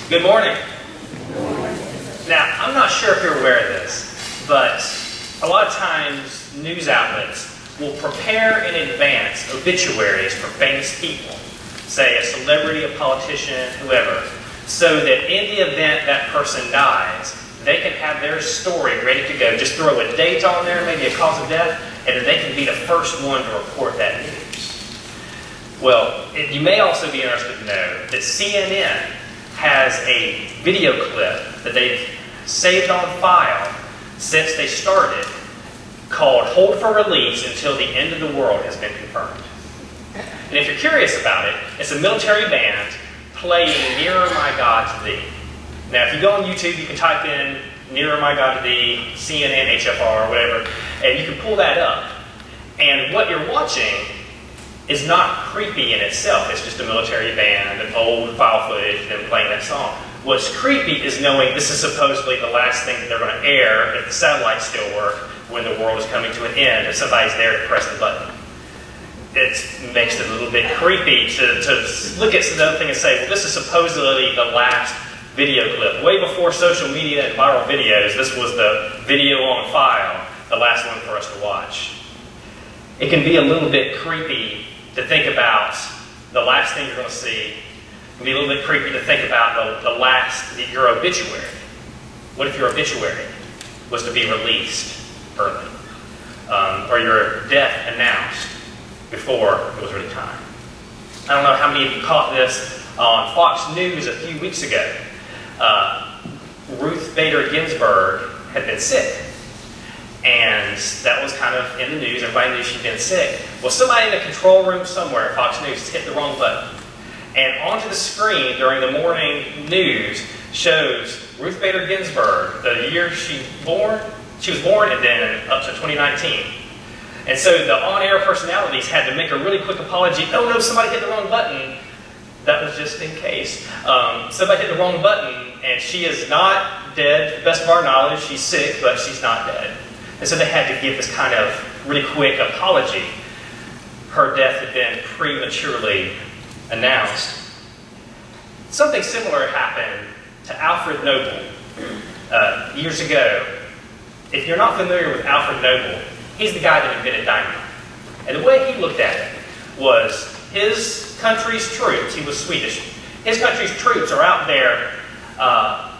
Good morning. Now, I'm not sure if you're aware of this, but a lot of times news outlets will prepare in advance obituaries for famous people, say a celebrity, a politician, whoever, so that in the event that person dies, they can have their story ready to go. Just throw a date on there, maybe a cause of death, and then they can be the first one to report that news. Well, you may also be interested to know that CNN has a video clip that they've saved on file since they started called Hold for Release Until the End of the World Has Been Confirmed. And if you're curious about it, it's a military band playing Nearer My God to Thee. Now, if you go on YouTube, you can type in Nearer My God to Thee, CNN, HFR, or whatever, and you can pull that up. And what you're watching is not creepy in itself. It's just a military band, an old file footage, and them playing that song. What's creepy is knowing this is supposedly the last thing that they're going to air if the satellites still work when the world is coming to an end, if somebody's there to press the button. It makes it a little bit creepy to look at the thing and say, well, this is supposedly the last video clip. Way before social media and viral videos, this was the video on file, the last one for us to watch. It can be a little bit creepy to think about the last thing you're going to see. It can be a little bit creepy to think about your obituary. What if your obituary was to be released early? Or your death announced before it was really time? I don't know how many of you caught this on Fox News a few weeks ago. Ruth Bader Ginsburg had been sick. And that was kind of in the news. Everybody knew she'd been sick. Well, somebody in the control room somewhere at Fox News hit the wrong button. And onto the screen during the morning news shows Ruth Bader Ginsburg, the year she was born, and then up to 2019. And so the on-air personalities had to make a really quick apology. Oh no, somebody hit the wrong button. That was just in case. Somebody hit the wrong button, and she is not dead. To the best of our knowledge, she's sick, but she's not dead. And so they had to give this kind of really quick apology. Her death had been prematurely announced. Something similar happened to Alfred Nobel years ago. If you're not familiar with Alfred Nobel, he's the guy that invented dynamite. And the way he looked at it was his country's troops, he was Swedish, his country's troops are out there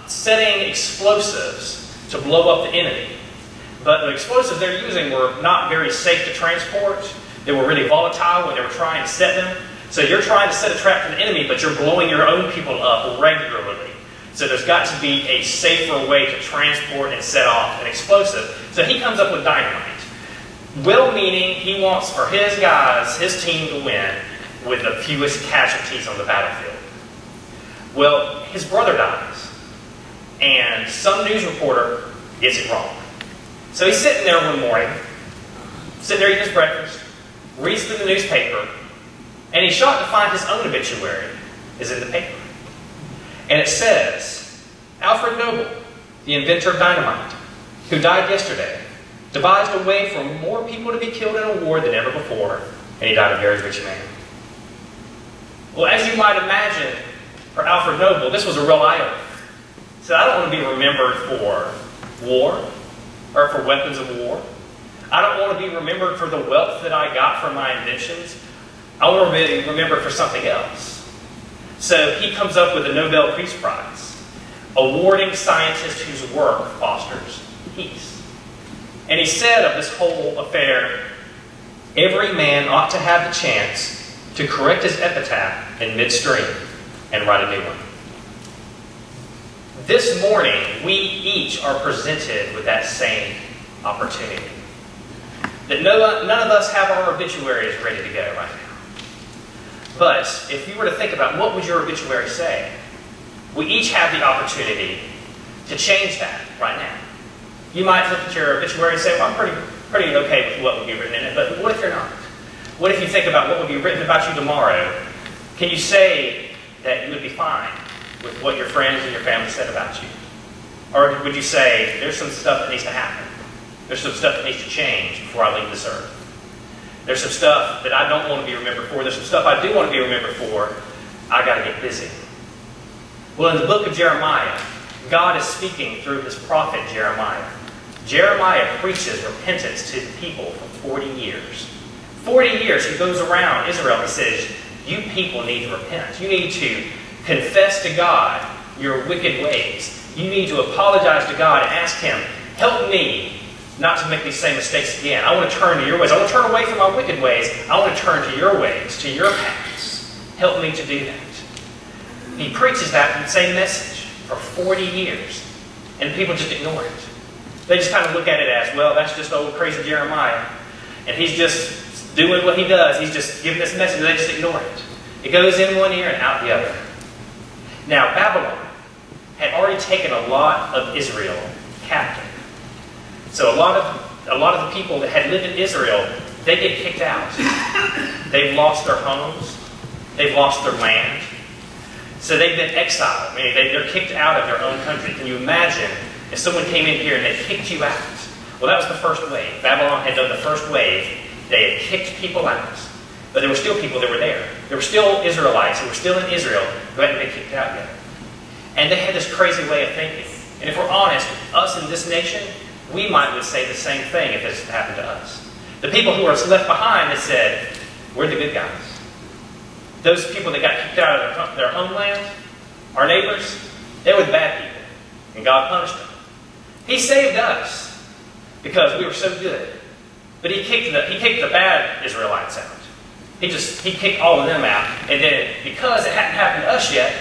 setting explosives to blow up the enemy. But the explosives they're using were not very safe to transport. They were really volatile when they were trying to set them. So you're trying to set a trap for the enemy, but you're blowing your own people up regularly. So there's got to be a safer way to transport and set off an explosive. So he comes up with dynamite. Well-meaning, he wants for his guys, his team to win with the fewest casualties on the battlefield. Well, his brother dies. And some news reporter gets it wrong. So he's sitting there one morning, sitting there eating his breakfast, reads through the newspaper, and he's shocked to find his own obituary is in the paper. And it says, Alfred Nobel, the inventor of dynamite, who died yesterday, devised a way for more people to be killed in a war than ever before, and he died a very rich man. Well, as you might imagine, for Alfred Nobel, this was a real eye-opener. He said, I don't want to be remembered for war, or for weapons of war. I don't want to be remembered for the wealth that I got from my inventions. I want to be remembered for something else. So he comes up with the Nobel Peace Prize, awarding scientists whose work fosters peace. And he said of this whole affair, every man ought to have the chance to correct his epitaph in midstream and write a new one. This morning, we each are presented with that same opportunity. That none of us have our obituaries ready to go right now. But if you were to think about what would your obituary say, we each have the opportunity to change that right now. You might look at your obituary and say, well, I'm pretty okay with what would be written in it, but what if you're not? What if you think about what would be written about you tomorrow? Can you say that you would be fine with what your friends and your family said about you? Or would you say, there's some stuff that needs to happen. There's some stuff that needs to change before I leave this earth. There's some stuff that I don't want to be remembered for. There's some stuff I do want to be remembered for. I got to get busy. Well, in the book of Jeremiah, God is speaking through his prophet Jeremiah. Jeremiah preaches repentance to the people for 40 years. 40 years he goes around Israel and says, you people need to repent. You need to confess to God your wicked ways. You need to apologize to God and ask him, help me not to make these same mistakes again. I want to turn to your ways. I want to turn away from my wicked ways. I want to turn to your ways, to your paths. Help me to do that. He preaches that same message for 40 years, and people just ignore it. They just kind of look at it as, well, that's just old crazy Jeremiah, and he's just doing what he does. He's just giving this message, and they just ignore it. It goes in one ear and out the other. Now, Babylon had already taken a lot of Israel captive. So a lot of the people that had lived in Israel, they get kicked out. They've lost their homes. They've lost their land. So they've been exiled. I mean, they're kicked out of their own country. Can you imagine if someone came in here and they kicked you out? Well, that was the first wave. Babylon had done the first wave. They had kicked people out. But there were still people that were there. There were still Israelites who were still in Israel who hadn't been kicked out yet. And they had this crazy way of thinking. And if we're honest, us in this nation, we would say the same thing if this had happened to us. The people who were left behind that said, we're the good guys. Those people that got kicked out of their homeland, our neighbors, they were the bad people. And God punished them. He saved us because we were so good. But he kicked the bad Israelites out. He kicked all of them out. And then because it hadn't happened to us yet,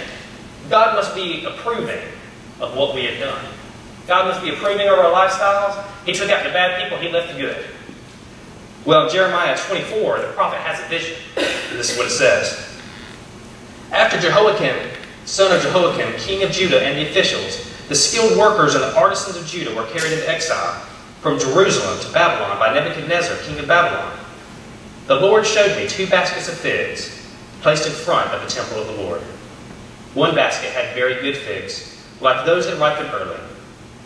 God must be approving of what we had done. God must be approving of our lifestyles. He took out the bad people. He left the good. Well, in Jeremiah 24, the prophet has a vision. This is what it says. After Jehoiakim, son of Jehoiakim, king of Judah, and the officials, the skilled workers and the artisans of Judah were carried into exile from Jerusalem to Babylon by Nebuchadnezzar, king of Babylon. The Lord showed me 2 baskets of figs placed in front of the temple of the Lord. One basket had very good figs, like those that ripened early.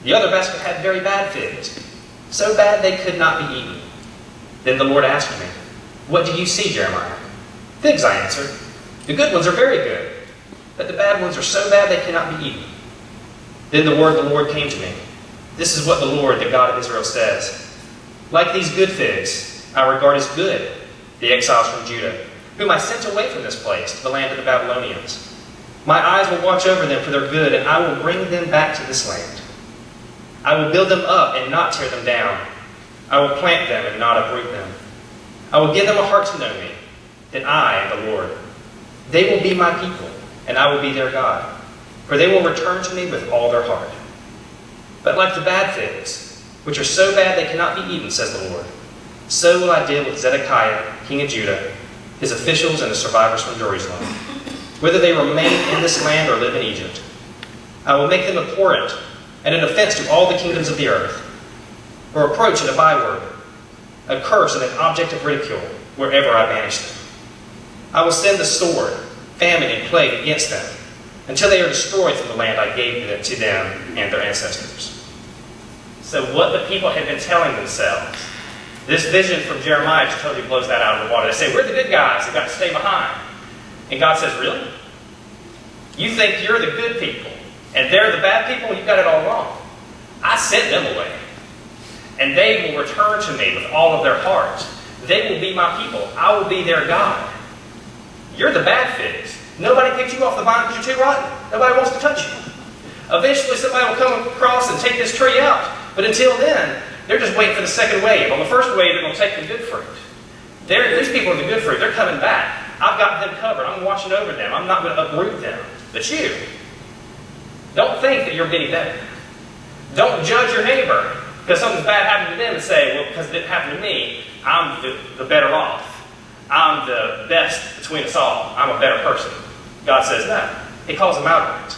The other basket had very bad figs, so bad they could not be eaten. Then the Lord asked me, what do you see, Jeremiah? Figs, I answered. The good ones are very good, but the bad ones are so bad they cannot be eaten. Then the word of the Lord came to me. This is what the Lord, the God of Israel, says. Like these good figs, I regard as good the exiles from Judah, whom I sent away from this place to the land of the Babylonians. My eyes will watch over them for their good, and I will bring them back to this land. I will build them up and not tear them down. I will plant them and not uproot them. I will give them a heart to know me, that I am the Lord. They will be my people, and I will be their God, for they will return to me with all their heart. But like the bad figs, which are so bad they cannot be eaten, says the Lord, so will I deal with Zedekiah, king of Judah, his officials, and the survivors from Jerusalem, whether they remain in this land or live in Egypt. I will make them abhorrent and an offense to all the kingdoms of the earth, a reproach and a byword, a curse and an object of ridicule wherever I banish them. I will send the sword, famine, and plague against them until they are destroyed from the land I gave to them and their ancestors. So what the people had been telling themselves, this vision from Jeremiah just totally blows that out of the water. They say, we're the good guys, we've got to stay behind. And God says, really? You think you're the good people, and they're the bad people? You've got it all wrong. I sent them away. And they will return to me with all of their heart. They will be my people. I will be their God. You're the bad figs. Nobody picked you off the vine because you're too rotten. Nobody wants to touch you. Eventually somebody will come across and take this tree out. But until then, they're just waiting for the second wave. On the first wave, they're going to take the good fruit. These people are the good fruit. They're coming back. I've got them covered. I'm watching over them. I'm not going to uproot them. But you, don't think that you're getting better. Don't judge your neighbor because something bad happened to them and say, well, because it didn't happen to me, I'm the better off. I'm the best between us all. I'm a better person. God says no. He calls them out on it.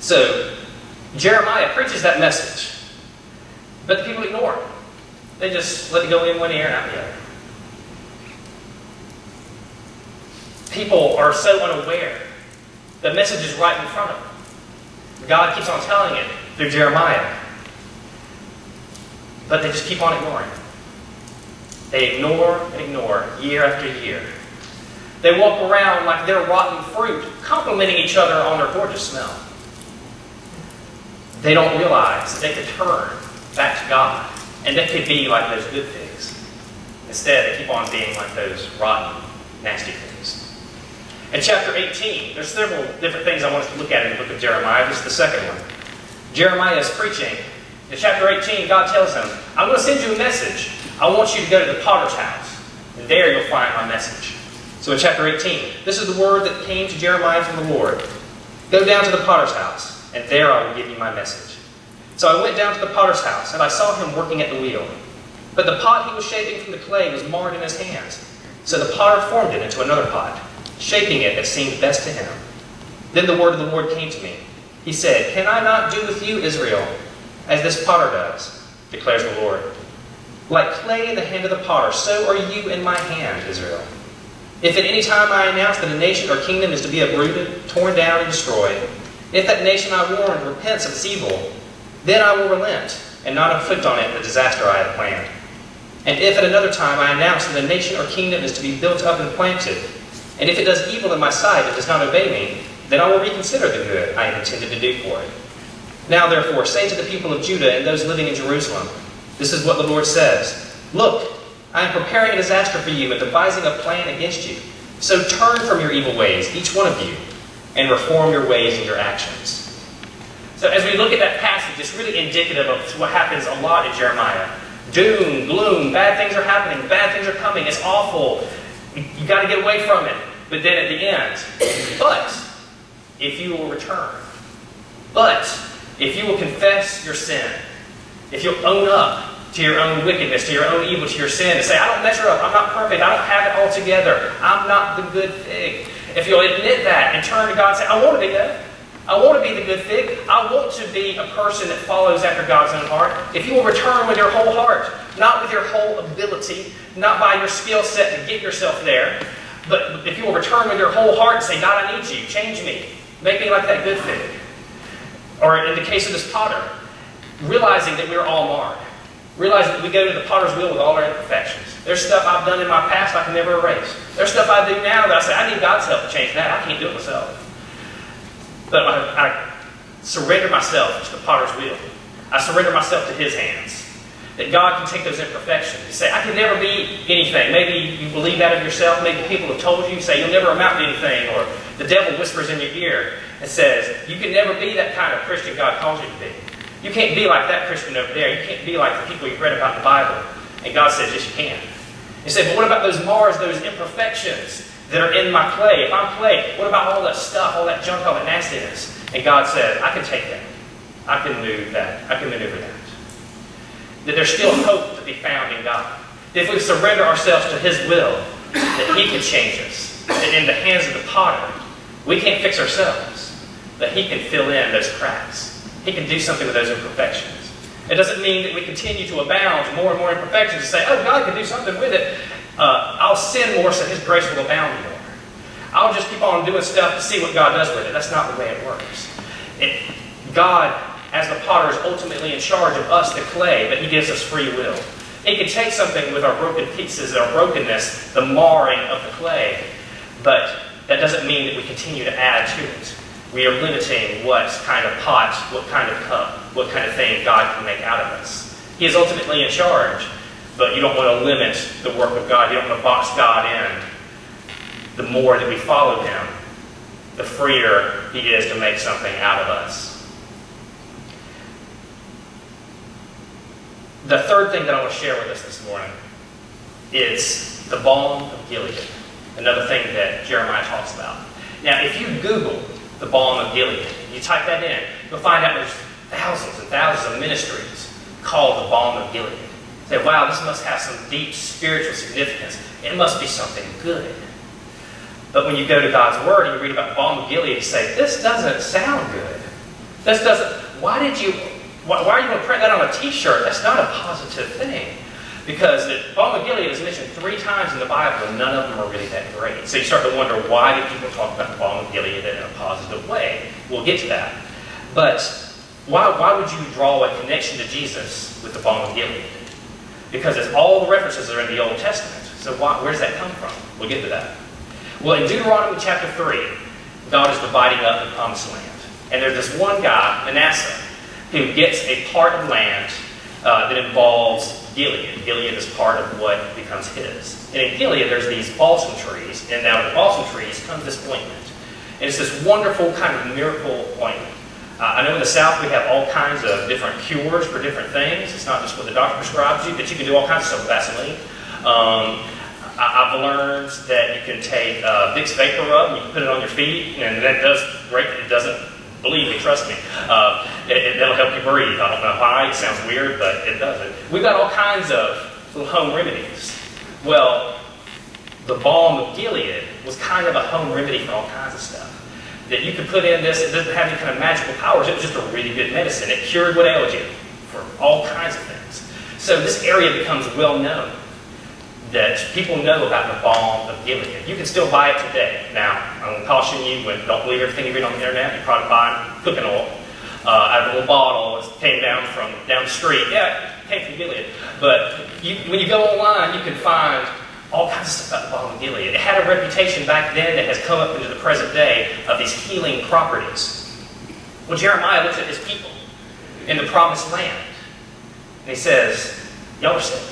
So, Jeremiah preaches that message. But the people ignore it. They just let it go in one ear and out the other. People are so unaware. The message is right in front of them. God keeps on telling it through Jeremiah. But they just keep on ignoring it. They ignore and ignore year after year. They walk around like they're rotten fruit, complimenting each other on their gorgeous smell. They don't realize that they could turn back to God, and they could be like those good figs. Instead, they keep on being like those rotten, nasty figs. In chapter 18, there's several different things I want us to look at in the book of Jeremiah. This is the second one. Jeremiah is preaching. In chapter 18, God tells him, I'm going to send you a message. I want you to go to the potter's house, and there you'll find my message. So in chapter 18, this is the word that came to Jeremiah from the Lord. Go down to the potter's house, and there I will give you my message. So I went down to the potter's house, and I saw him working at the wheel. But the pot he was shaping from the clay was marred in his hands. So the potter formed it into another pot, shaping it as seemed best to him. Then the word of the Lord came to me. He said, Can I not do with you, Israel, as this potter does, declares the Lord? Like clay in the hand of the potter, so are you in my hand, Israel. If at any time I announce that a nation or kingdom is to be uprooted, torn down, and destroyed, if that nation I warned repents of its evil, then I will relent and not inflict on it the disaster I have planned. And if at another time I announce that a nation or kingdom is to be built up and planted, and if it does evil in my sight and does not obey me, then I will reconsider the good I have intended to do for it. Now therefore, say to the people of Judah and those living in Jerusalem, this is what the Lord says. Look, I am preparing a disaster for you and devising a plan against you. So turn from your evil ways, each one of you, and reform your ways and your actions. So as we look at that passage, it's really indicative of what happens a lot in Jeremiah. Doom, gloom, bad things are happening, bad things are coming, it's awful. You got to get away from it. But then at the end, but if you will return, but if you will confess your sin, if you'll own up to your own wickedness, to your own evil, to your sin, and say, I don't measure up, I'm not perfect, I don't have it all together, I'm not the good fig. If you'll admit that and turn to God and say, I want to be that. I want to be the good fig. I want to be a person that follows after God's own heart. If you will return with your whole heart, not with your whole ability, not by your skill set to get yourself there, but if you will return with your whole heart and say, God, I need you, change me, make me like that good fig. Or in the case of this potter, realizing that we're all marred. Realizing that we go to the potter's wheel with all our imperfections. There's stuff I've done in my past I can never erase. There's stuff I do now that I say, I need God's help to change that. I can't do it myself. But I surrender myself to the potter's wheel. I surrender myself to His hands. That God can take those imperfections. You say, I can never be anything. Maybe you believe that of yourself. Maybe people have told you. You say, you'll never amount to anything. Or the devil whispers in your ear and says, you can never be that kind of Christian God calls you to be. You can't be like that Christian over there. You can't be like the people you've read about in the Bible. And God says, yes, you can. You say, but what about those mars, those imperfections that are in my clay? If I'm clay, what about all that stuff, all that junk, all that nastiness? And God says, I can take that. I can move that. I can maneuver that. That there's still hope to be found in God. That if we surrender ourselves to His will, that He can change us. That in the hands of the potter, we can't fix ourselves, but He can fill in those cracks. He can do something with those imperfections. It doesn't mean that we continue to abound more and more imperfections and say, oh, God can do something with it. I'll sin more so His grace will abound more. I'll just keep on doing stuff to see what God does with it. That's not the way it works. God, as the potter, is ultimately in charge of us, the clay, but He gives us free will. He can take something with our broken pieces, our brokenness, the marring of the clay, but that doesn't mean that we continue to add to it. We are limiting what kind of pot, what kind of cup, what kind of thing God can make out of us. He is ultimately in charge, but you don't want to limit the work of God. You don't want to box God in. The more that we follow Him, the freer He is to make something out of us. The third thing that I want to share with us this morning is the Balm of Gilead, another thing that Jeremiah talks about. Now, if you Google the Balm of Gilead, you type that in, you'll find out there's thousands and thousands of ministries called the Balm of Gilead. You say, wow, this must have some deep spiritual significance. It must be something good. But when you go to God's Word and you read about the Balm of Gilead, you say, this doesn't sound good. This doesn't, why are you going to print that on a t-shirt? That's not a positive thing. Because the Balm of Gilead is mentioned 3 times in the Bible, and none of them are really that great. So you start to wonder, why do people talk about the Balm of Gilead in a positive way? We'll get to that. But why would you draw a connection to Jesus with the Balm of Gilead? Because all the references are in the Old Testament. So where does that come from? We'll get to that. Well, in Deuteronomy chapter 3, God is dividing up the promised land. And there's this one guy, Manasseh, who gets a part of land that involves Gilead. Gilead is part of what becomes his. And in Gilead, there's these balsam trees. And out of the balsam trees comes this ointment. And it's this wonderful kind of miracle ointment. I know in the South we have all kinds of different cures for different things. It's not just what the doctor prescribes you, but you can do all kinds of stuff with Vaseline. I've learned that you can take Vicks Vapor Rub and you can put it on your feet, and that does great. It doesn't, believe me, trust me. It'll help you breathe. I don't know why. It sounds weird, but it does it. We've got all kinds of little home remedies. Well, the balm of Gilead was kind of a home remedy for all kinds of stuff that you could put in this. It doesn't have any kind of magical powers. It was just a really good medicine. It cured what ailed you for all kinds of things. So this area becomes well known, that people know about the balm of Gilead. You can still buy it today. Now, I'm going to caution you, don't believe everything you read on the internet. You probably buy cooking oil out of a little bottle. It came down the street. Yeah, it came from Gilead. But when you go online, you can find all kinds of stuff about the balm of Gilead. It had a reputation back then that has come up into the present day of these healing properties. Well, Jeremiah looks at his people in the promised land, and he says, y'all are sick.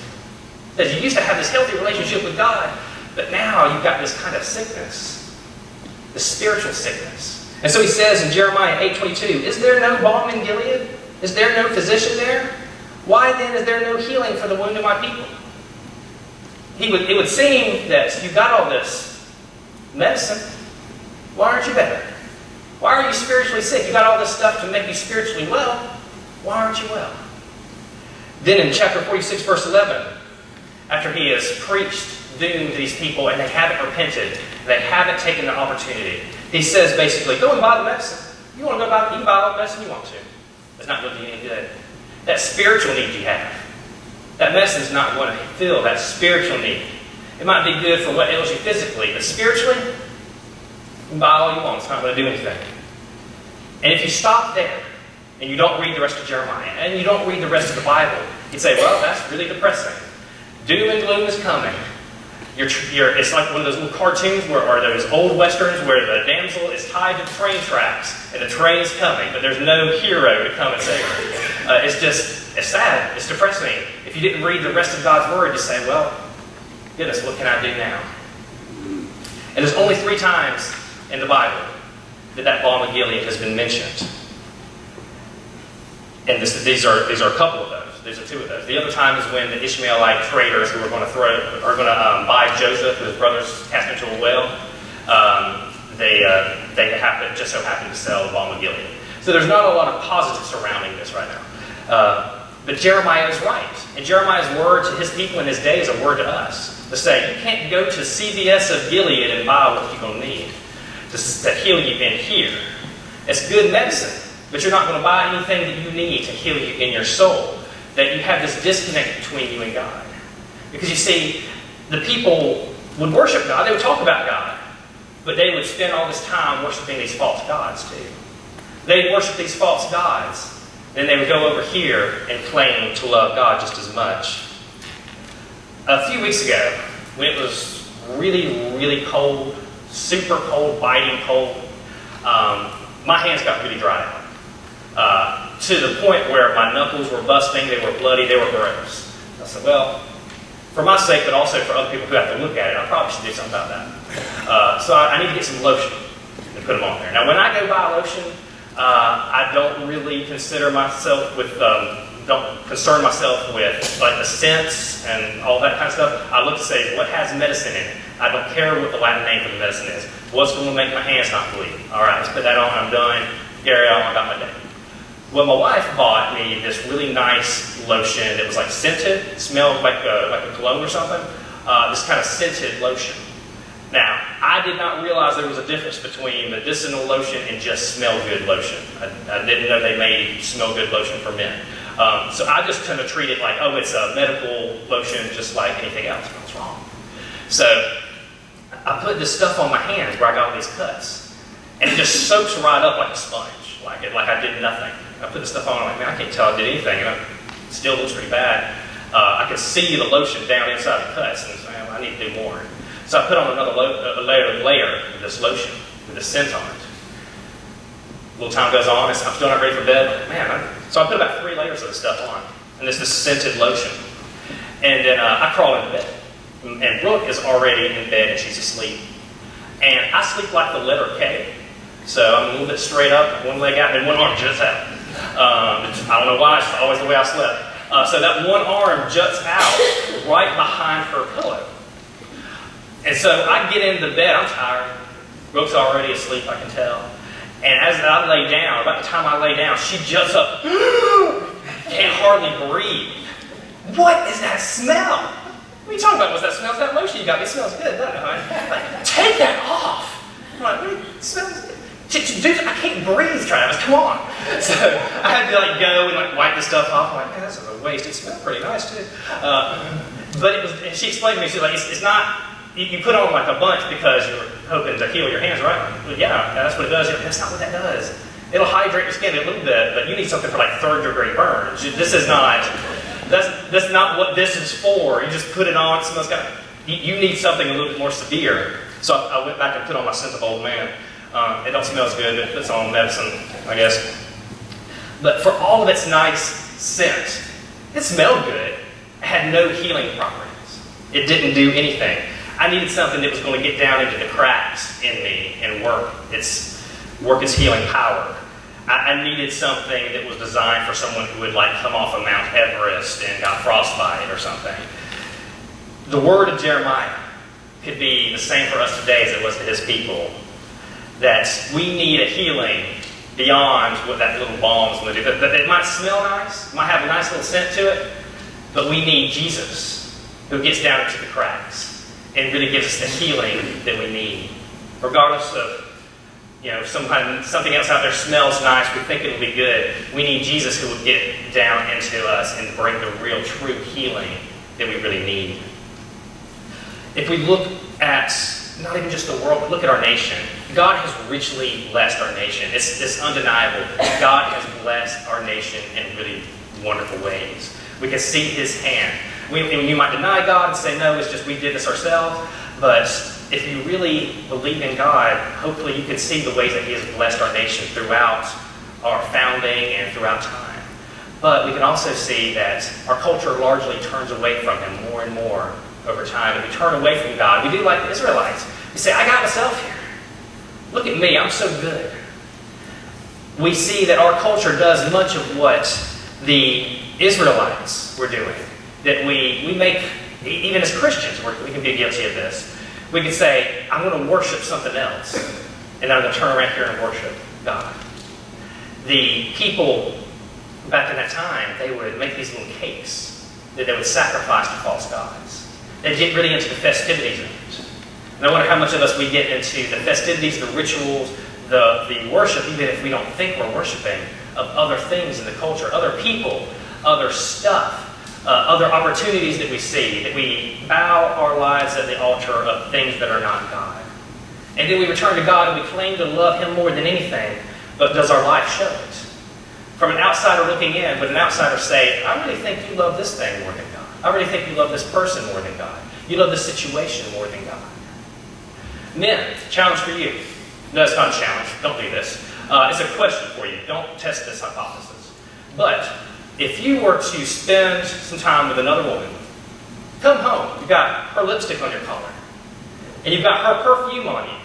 He says, you used to have this healthy relationship with God, but now you've got this kind of sickness, this spiritual sickness. And so he says in Jeremiah 8:22, is there no balm in Gilead? Is there no physician there? Why then is there no healing for the wound of my people? It would seem that you got all this medicine. Why aren't you better? Why are you spiritually sick? You got all this stuff to make you spiritually well. Why aren't you well? Then in chapter 46, verse 11, after he has preached doom to these people and they haven't repented, they haven't taken the opportunity, he says basically, go and buy the medicine. You want to go buy, you can buy all the medicine you want to. It's not going to do you any good. That spiritual need you have, that medicine is not going to fill that spiritual need. It might be good for what ails you physically, but spiritually, you can buy all you want. It's not going to do anything. And if you stop there, and you don't read the rest of Jeremiah, and you don't read the rest of the Bible, you'd say, well, that's really depressing. Doom and gloom is coming. It's like one of those little cartoons or those old westerns where the damsel is tied to the train tracks, and the train's coming, but there's no hero to come and save her. It's sad. It's depressing. If you didn't read the rest of God's Word, you say, well, goodness, what can I do now? And there's only 3 times in the Bible that balm of Gilead has been mentioned. And these are a couple of those. These are 2 of those. The other time is when the Ishmaelite traders who are going to buy Joseph, who his brothers cast into a well, they just so happen to sell the balm of Gilead. So there's not a lot of positive surrounding this right now. But Jeremiah is right. And Jeremiah's word to his people in his day is a word to us. To say, you can't go to CVS of Gilead and buy what you're going to need to heal you in here. It's good medicine, but you're not going to buy anything that you need to heal you in your soul. That you have this disconnect between you and God. Because you see, the people would worship God, they would talk about God, but they would spend all this time worshiping these false gods too. They'd worship these false gods, then they would go over here and claim to love God just as much. A few weeks ago, when it was really, really cold, super cold, biting cold, my hands got really dry out. To the point where my knuckles were busting, they were bloody, they were gross. I said, well, for my sake, but also for other people who have to look at it, I probably should do something about that. So I need to get some lotion and put them on there. Now, when I go buy lotion, I don't really concern myself with like the scents and all that kind of stuff. I look to say, what has medicine in it? I don't care what the Latin name for the medicine is. What's going to make my hands not bleed? All right, let's put that on. I'm done. Carry on. I got my day. Well, my wife bought me this really nice lotion that was like scented. It smelled like a cologne or something. This kind of scented lotion. Now, I did not realize there was a difference between medicinal lotion and just smell-good lotion. I didn't know they made smell-good lotion for men. So I just kind of treat it like, oh, it's a medical lotion just like anything else. What's wrong? So I put this stuff on my hands where I got all these cuts. And it just soaks right up like a sponge. Like I did nothing. I put the stuff on, I'm like, man, I can't tell I did anything. And it still looks pretty bad. I can see the lotion down inside the cuts. And I need to do more. So So I put on another layer of this lotion with this scent on it. A little time goes on, I'm still not ready for bed. So I put about 3 layers of this stuff on, and this scented lotion. And then I crawl into bed. And Brooke is already in bed and she's asleep. And I sleep like the letter K. So I'm a little bit straight up, one leg out, and one arm juts out. I don't know why, it's always the way I slept. So that one arm juts out right behind her pillow. And so I get into bed, I'm tired. Brooke's already asleep, I can tell. And as I lay down, about the time I lay down, she juts up. Can't hardly breathe. What is that smell? What are you talking about? What's that smell? It's that lotion you got me. It smells good, doesn't it, honey? Like, take that off. I'm like, it smells good. Dude, I can't breathe, Travis. Come on. So I had to go and wipe the stuff off. I'm like, man, that's a waste. It smelled pretty nice too. But it was. And she explained to me, she's like, it's not. You put on like a bunch because you're hoping to heal your hands, right? Well, yeah, that's what it does. That's not what that does. It'll hydrate your skin a little bit, but you need something for like 3rd-degree burns. This is not. That's not what this is for. You just put it on. It smells kind of. You need something a little bit more severe. So I went back and put on my scent of old man. It don't smell as good. It's on medicine, I guess. But for all of its nice scent, it smelled good. It had no healing properties. It didn't do anything. I needed something that was going to get down into the cracks in me and work its healing power. I needed something that was designed for someone who would come off of Mount Everest and got frostbite or something. The word of Jeremiah could be the same for us today as it was to his people. That we need a healing beyond what that little balm is going to do. That it might smell nice, might have a nice little scent to it, but we need Jesus who gets down into the cracks and really gives us the healing that we need. Regardless of something else out there smells nice, we think it'll be good. We need Jesus who will get down into us and bring the real, true healing that we really need. If we look at not even just the world, but look at our nation. God has richly blessed our nation. It's undeniable. God has blessed our nation in really wonderful ways. We can see his hand. You might deny God and say, no, it's just we did this ourselves. But if you really believe in God, hopefully you can see the ways that he has blessed our nation throughout our founding and throughout time. But we can also see that our culture largely turns away from him more and more over time. And we turn away from God. We do like the Israelites. We say, I got myself here. Look at me, I'm so good. We see that our culture does much of what the Israelites were doing. That we make, even as Christians, we can be guilty of this. We could say, I'm going to worship something else. And I'm going to turn around here and worship God. The people back in that time, they would make these little cakes that they would sacrifice to false gods. They'd get really into the festivities of it. And I wonder how much of us we get into the festivities, the rituals, the worship, even if we don't think we're worshiping, of other things in the culture, other people, other stuff, other opportunities that we see, that we bow our lives at the altar of things that are not God. And then we return to God and we claim to love him more than anything, but does our life show it? From an outsider looking in, would an outsider say, I really think you love this thing more than God. I really think you love this person more than God. You love this situation more than God. Men, challenge for you. No, it's not a challenge. Don't do this. It's a question for you. Don't test this hypothesis. But if you were to spend some time with another woman, come home, you've got her lipstick on your collar, and you've got her perfume on you,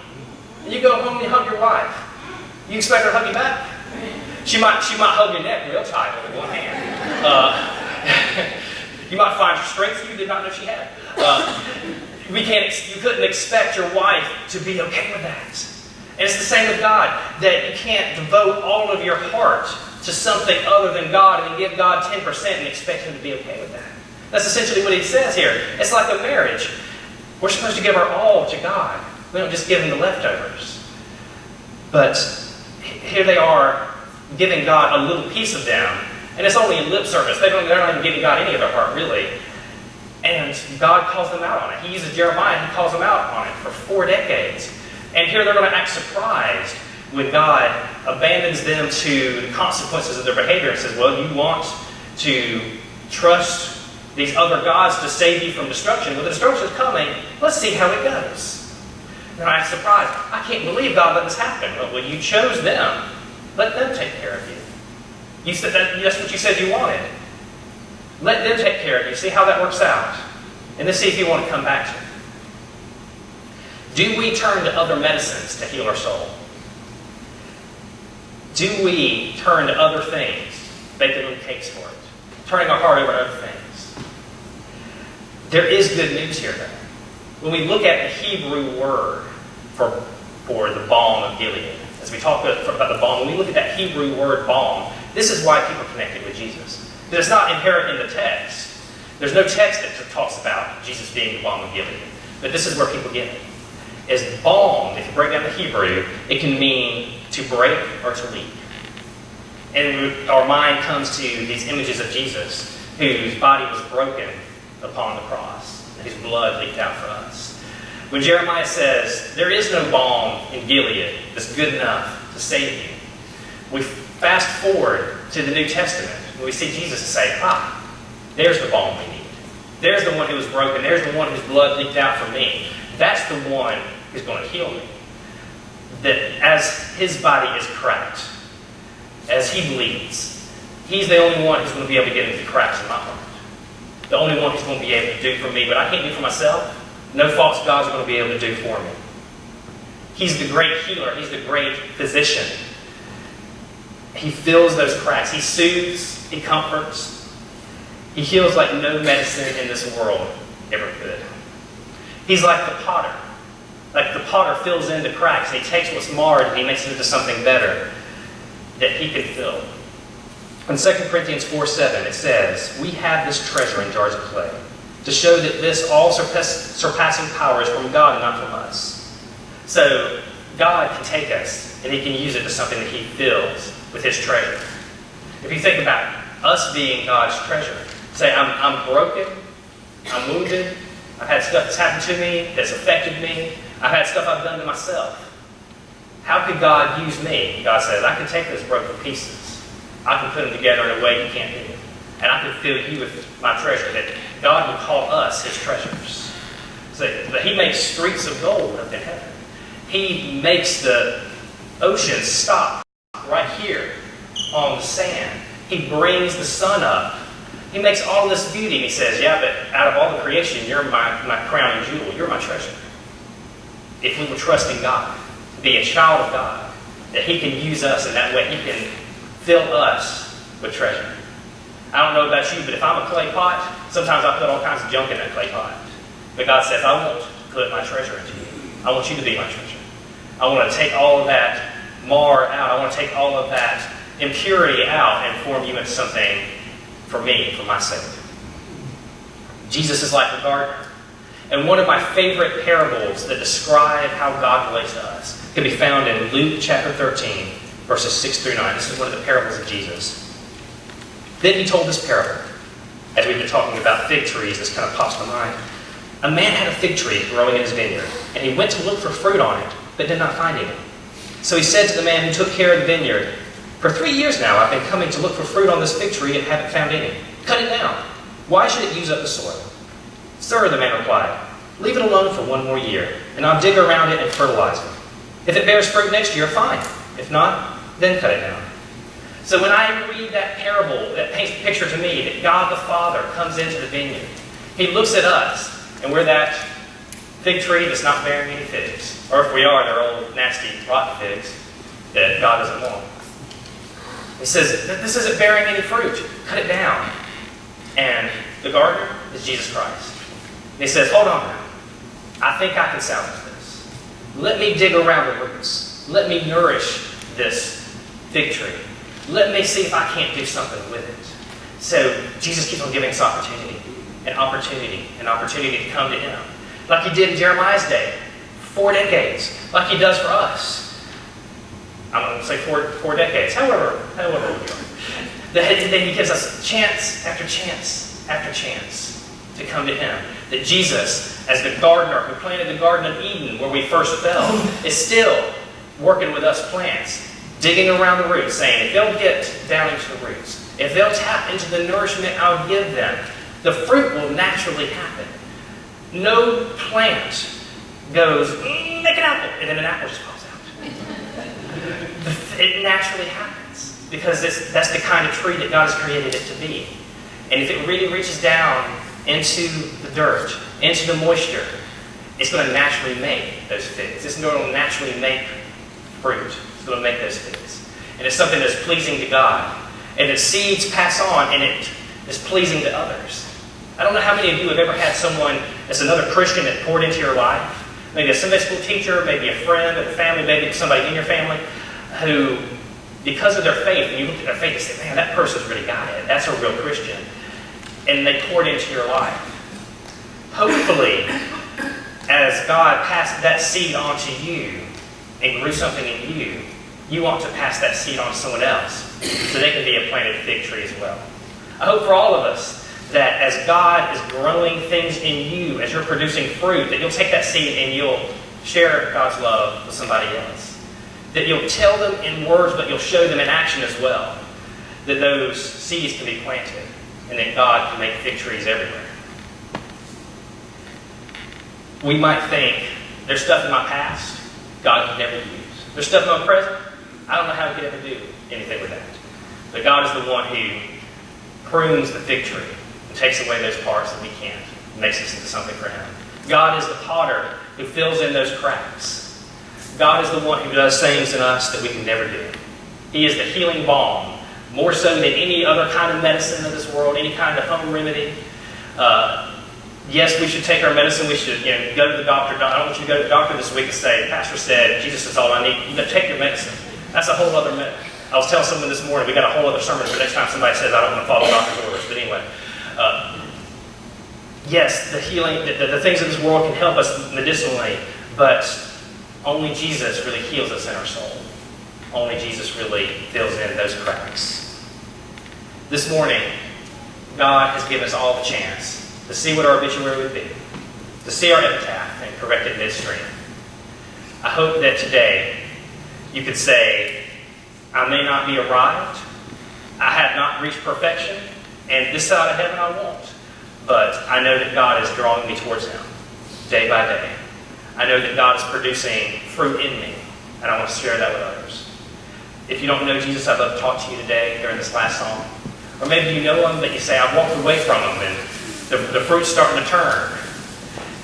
and you go home and you hug your wife, you expect her to hug you back? She might hug your neck real tight with one hand. You might find strength you did not know she had. You couldn't expect your wife to be okay with that. And it's the same with God, that you can't devote all of your heart to something other than God and then give God 10% and expect him to be okay with that. That's essentially what he says here. It's like a marriage. We're supposed to give our all to God. We don't just give him the leftovers. But here they are giving God a little piece of them, and it's only in lip service. They're not even giving God any of their heart, really. And God calls them out on it. He uses Jeremiah, he calls them out on it for 4 decades. And here they're going to act surprised when God abandons them to the consequences of their behavior and says, well, you want to trust these other gods to save you from destruction. Well, the destruction is coming. Let's see how it goes. And I'm surprised. I can't believe God let this happen. Well, you chose them. Let them take care of you. You said that's what you said you wanted. Let them take care of you. See how that works out. And then see if you want to come back to it. Do we turn to other medicines to heal our soul? Do we turn to other things, baking little cakes for it, turning our heart over to other things? There is good news here, though. When we look at the Hebrew word for the balm of Gilead, as we talk about the balm, when we look at that Hebrew word balm, this is why people are connected with Jesus. Because it's not inherent in the text. There's no text that talks about Jesus being the balm of Gilead. But this is where people get it. As balm, if you break down the Hebrew, it can mean to break or to leak. And our mind comes to these images of Jesus, whose body was broken upon the cross, and whose blood leaked out for us. When Jeremiah says, there is no balm in Gilead that's good enough to save you, we fast forward to the New Testament, when we see Jesus say, there's the balm we need. There's the one who was broken. There's the one whose blood leaked out for me. That's the one who's going to heal me. That as his body is cracked, as he bleeds, he's the only one who's going to be able to get into the cracks in my heart. The only one who's going to be able to do for me, but I can't do for myself. No false gods are going to be able to do for me. He's the great healer. He's the great physician. He fills those cracks. He soothes. He comforts. He heals like no medicine in this world ever could. He's like the potter. Like the potter fills in the cracks, and he takes what's marred and he makes it into something better that he can fill. In 2 Corinthians 4:7, it says, we have this treasure in jars of clay to show that this all-surpassing power is from God and not from us. So God can take us and he can use it to something that he fills with his treasure. If you think about us being God's treasure, say, I'm broken, I'm wounded, I've had stuff that's happened to me, that's affected me, I've had stuff I've done to myself. How could God use me? God says, I can take those broken pieces. I can put them together in a way you can't do. And I can fill you with my treasure. That God would call us his treasures. So that he makes streets of gold up in heaven. He makes the oceans stop right here on the sand. He brings the sun up. He makes all this beauty. And he says, yeah, but out of all the creation, you're my crown and jewel. You're my treasure. If we will trust in God, be a child of God, that he can use us in that way. He can fill us with treasure. I don't know about you, but if I'm a clay pot, sometimes I put all kinds of junk in that clay pot. But God says, I won't put my treasure into you. I want you to be my treasure. I want to take all of that mar out. I want to take all of that impurity out and form you into something for me, for my sake. Jesus is like the gardener. And one of my favorite parables that describe how God relates to us can be found in Luke chapter 13, verses 6 through 9. This is one of the parables of Jesus. Then he told this parable. As we've been talking about fig trees, this kind of pops to mind. A man had a fig tree growing in his vineyard, and he went to look for fruit on it, but did not find any. So he said to the man who took care of the vineyard, for 3 years now I've been coming to look for fruit on this fig tree and haven't found any. Cut it down. Why should it use up the soil? Sir, the man replied, leave it alone for 1 more year, and I'll dig around it and fertilize it. If it bears fruit next year, fine. If not, then cut it down. So when I read that parable, that paints the picture to me that God the Father comes into the vineyard. He looks at us, and we're that fig tree that's not bearing any figs. Or if we are, they're old, nasty, rotten figs that God doesn't want. He says, this isn't bearing any fruit. Cut it down. And the gardener is Jesus Christ. And he says, hold on now. I think I can salvage this. Let me dig around the roots. Let me nourish this fig tree. Let me see if I can't do something with it. So Jesus keeps on giving us opportunity and opportunity and opportunity to come to him. Like he did in Jeremiah's day. 4 decades. Like he does for us. I'm going to say four decades. However we are. Then he gives us chance after chance after chance to come to him. That Jesus, as the gardener who planted the Garden of Eden where we first fell, is still working with us plants, digging around the roots, saying, if they'll get down into the roots, if they'll tap into the nourishment I'll give them, The fruit will naturally happen. No plant goes, make an apple, and then an apple just pops out. It naturally happens because that's the kind of tree that God has created it to be. And if it really reaches down into the dirt, into the moisture, it's going to naturally make those figs. It's going to naturally make fruit. It's going to make those figs. And it's something that's pleasing to God. And its seeds pass on, and it is pleasing to others. I don't know how many of you have ever had someone that's another Christian that poured into your life. Maybe a Sunday school teacher, maybe a friend of the family, maybe somebody in your family who, because of their faith, when you look at their faith, you say, man, that person's really got it. That's a real Christian. And they poured into your life. Hopefully, as God passed that seed on to you and grew something in you, you want to pass that seed on to someone else so they can be a planted fig tree as well. I hope for all of us that as God is growing things in you, as you're producing fruit, that you'll take that seed and you'll share God's love with somebody else. That you'll tell them in words, but you'll show them in action as well. That those seeds can be planted and that God can make fig trees everywhere. We might think, there's stuff in my past God could never use. There's stuff in my present, I don't know how He could ever do anything with that. But God is the one who prunes the fig tree and takes away those parts that we can't and makes us into something for Him. God is the potter who fills in those cracks. God is the one who does things in us that we can never do. He is the healing balm, more so than any other kind of medicine in this world, any kind of home remedy. Yes, we should take our medicine. We should go to the doctor. I don't want you to go to the doctor this week and say, Pastor said, Jesus is all I need. You got to take your medicine. That's a whole other medicine. I was telling someone this morning, we got a whole other sermon for next time somebody says, I don't want to follow doctor's orders. But anyway, yes, the healing, the things in this world can help us medicinally, but only Jesus really heals us in our soul. Only Jesus really fills in those cracks. This morning, God has given us all the chance to see what our obituary would be, to see our epitaph and correct it midstream. I hope that today you could say, I may not be arrived, I have not reached perfection, and this side of heaven I won't. But I know that God is drawing me towards Him day by day. I know that God is producing fruit in me, and I want to share that with others. If you don't know Jesus, I'd love to talk to you today during this last song. Or maybe you know Him, but you say, I've walked away from Him, and the fruit's starting to turn.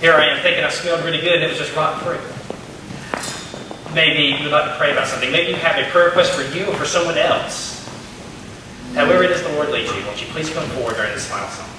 Here I am thinking I smelled really good, and it was just rotten fruit. Maybe you'd like to pray about something. Maybe you have a prayer request for you or for someone else. However it is the Lord leads you, won't you please come forward during this final song.